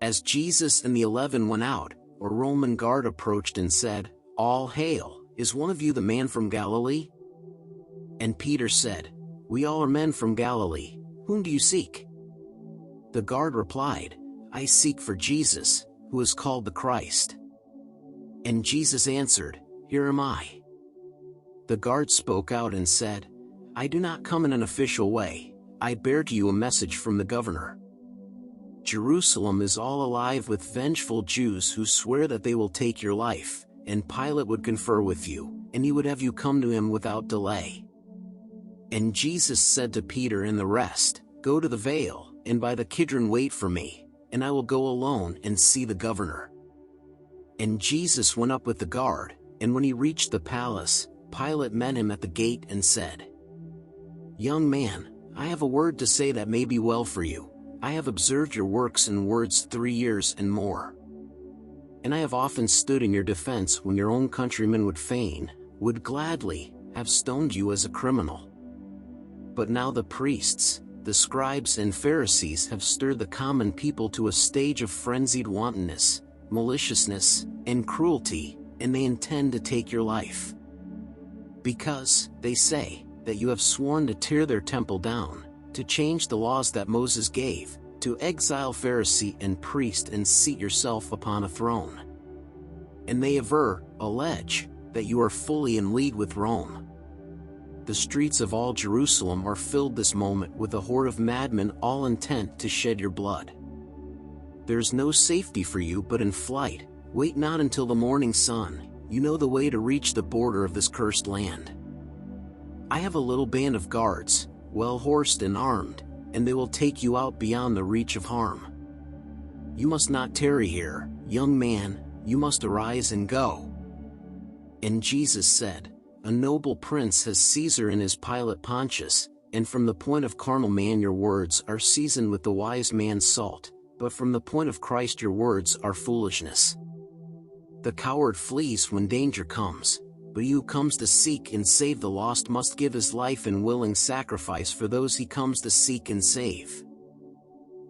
As Jesus and the 11 went out, a Roman guard approached and said, "All hail, is one of you the man from Galilee?" And Peter said, "We all are men from Galilee, whom do you seek?" The guard replied, "I seek for Jesus, who is called the Christ." And Jesus answered, "Here am I." The guard spoke out and said, "I do not come in an official way, I bear to you a message from the governor. Jerusalem is all alive with vengeful Jews who swear that they will take your life, and Pilate would confer with you, and he would have you come to him without delay." And Jesus said to Peter and the rest, "Go to the vale, and by the Kidron wait for me, and I will go alone and see the governor." And Jesus went up with the guard, and when he reached the palace, Pilate met him at the gate and said, "Young man, I have a word to say that may be well for you. I have observed your works and words 3 years and more. And I have often stood in your defense when your own countrymen would gladly, have stoned you as a criminal. But now the priests, the scribes and Pharisees have stirred the common people to a stage of frenzied wantonness, maliciousness, and cruelty, and they intend to take your life. Because, they say, that you have sworn to tear their temple down, to change the laws that Moses gave, to exile Pharisee and priest and seat yourself upon a throne. And they allege, that you are fully in league with Rome. The streets of all Jerusalem are filled this moment with a horde of madmen all intent to shed your blood. There is no safety for you but in flight. Wait not until the morning sun, you know the way to reach the border of this cursed land. I have a little band of guards, well horsed and armed, and they will take you out beyond the reach of harm. You must not tarry here, young man, you must arise and go." And Jesus said, "A noble prince has Caesar in his Pilate Pontius, and from the point of carnal man your words are seasoned with the wise man's salt, but from the point of Christ your words are foolishness. The coward flees when danger comes, but he who comes to seek and save the lost must give his life in willing sacrifice for those he comes to seek and save.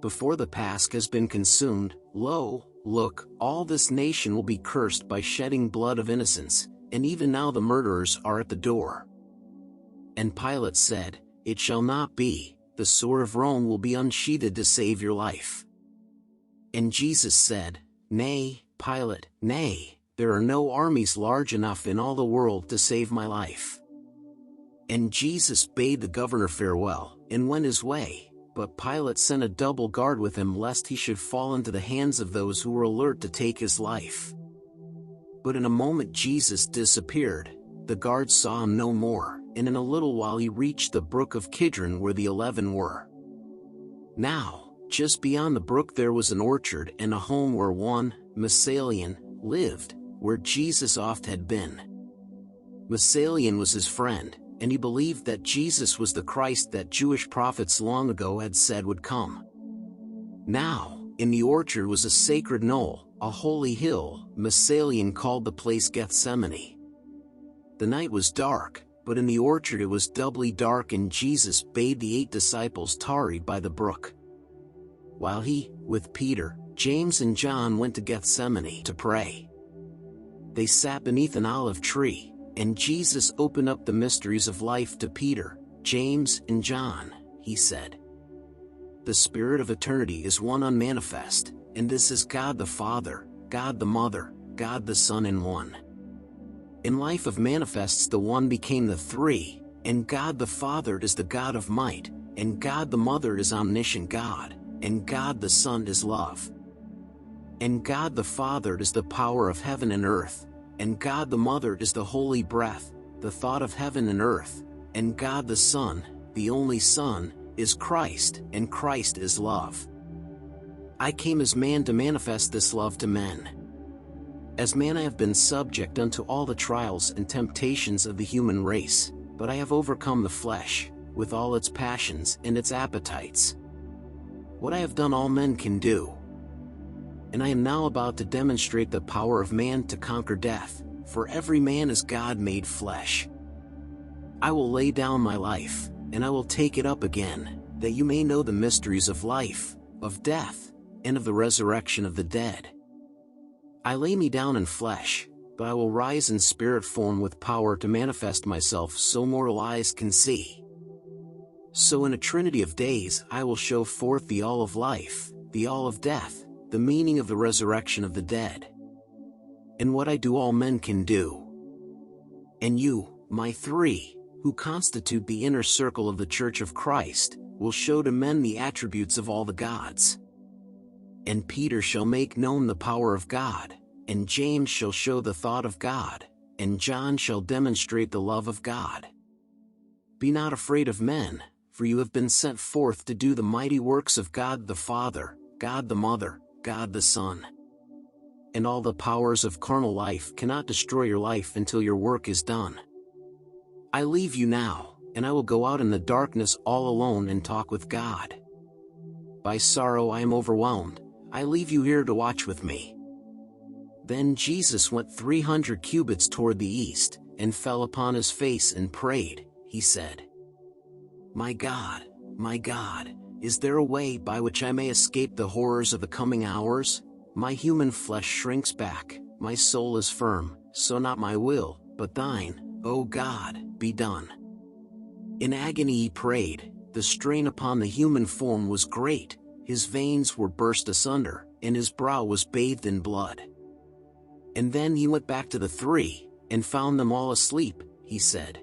Before the Pasch has been consumed, lo, look, all this nation will be cursed by shedding blood of innocents, and even now the murderers are at the door." And Pilate said, "It shall not be, the sword of Rome will be unsheathed to save your life." And Jesus said, "Nay, Pilate, nay, there are no armies large enough in all the world to save my life." And Jesus bade the governor farewell, and went his way, but Pilate sent a double guard with him lest he should fall into the hands of those who were alert to take his life. But in a moment Jesus disappeared, the guards saw him no more, and in a little while he reached the brook of Kidron where the 11 were. Now, just beyond the brook there was an orchard and a home where one, Massalian, lived, where Jesus oft had been. Massalian was his friend, and he believed that Jesus was the Christ that Jewish prophets long ago had said would come. Now, in the orchard was a sacred knoll, a holy hill. Massalian called the place Gethsemane. The night was dark, but in the orchard it was doubly dark, and Jesus bade the 8 disciples tarry by the brook, while he, with Peter, James and John, went to Gethsemane to pray. They sat beneath an olive tree, and Jesus opened up the mysteries of life to Peter, James, and John. He said, "The Spirit of eternity is one unmanifest, and this is God the Father, God the Mother, God the Son in one. In life of manifests the one became the three, and God the Father is the God of might, and God the Mother is omniscient God, and God the Son is love. And God the Father is the power of heaven and earth, and God the Mother is the holy breath, the thought of heaven and earth, and God the Son, the only Son, is Christ, and Christ is love. I came as man to manifest this love to men. As man I have been subject unto all the trials and temptations of the human race, but I have overcome the flesh, with all its passions and its appetites. What I have done all men can do. And I am now about to demonstrate the power of man to conquer death, for every man is God made flesh. I will lay down my life, and I will take it up again, that you may know the mysteries of life, of death, and of the resurrection of the dead. I lay me down in flesh, but I will rise in spirit form with power to manifest myself so mortal eyes can see. So in a trinity of days I will show forth the all of life, the all of death, the meaning of the resurrection of the dead. And what I do all men can do. And you, my three, who constitute the inner circle of the Church of Christ, will show to men the attributes of all the gods. And Peter shall make known the power of God, and James shall show the thought of God, and John shall demonstrate the love of God. Be not afraid of men, for you have been sent forth to do the mighty works of God the Father, God the Mother, God the Son. And all the powers of carnal life cannot destroy your life until your work is done. I leave you now, and I will go out in the darkness all alone and talk with God. By sorrow I am overwhelmed, I leave you here to watch with me. Then Jesus went 300 cubits toward the east, and fell upon his face and prayed. He said, my God, is there a way by which I may escape the horrors of the coming hours? My human flesh shrinks back, my soul is firm, so not my will, but thine, O God, be done. In agony he prayed, the strain upon the human form was great, his veins were burst asunder, and his brow was bathed in blood. And then he went back to the three, and found them all asleep. He said,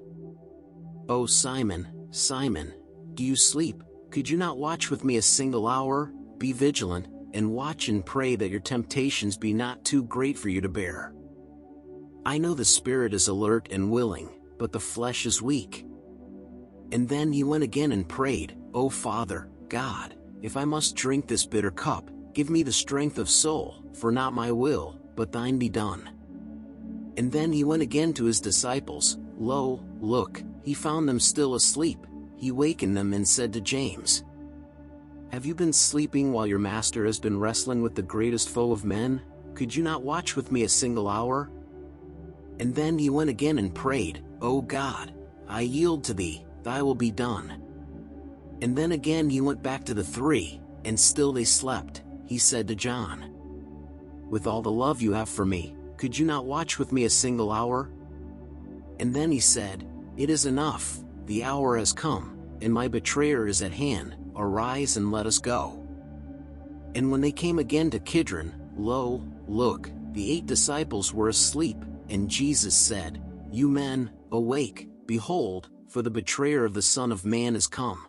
O Simon, Simon, do you sleep? Could you not watch with me a single hour? Be vigilant, and watch and pray that your temptations be not too great for you to bear. I know the spirit is alert and willing, but the flesh is weak. And then he went again and prayed, O Father, God, if I must drink this bitter cup, give me the strength of soul, for not my will, but thine be done. And then he went again to his disciples. Lo, look, he found them still asleep. He wakened them and said to James, have you been sleeping while your master has been wrestling with the greatest foe of men? Could you not watch with me a single hour? And then he went again and prayed, O God, I yield to thee, thy will be done. And then again he went back to the three, and still they slept. He said to John, with all the love you have for me, could you not watch with me a single hour? And then he said, it is enough, the hour has come, and my betrayer is at hand. Arise and let us go. And when they came again to Kidron, lo, look, the 8 disciples were asleep, and Jesus said, you men, awake, behold, for the betrayer of the Son of Man is come.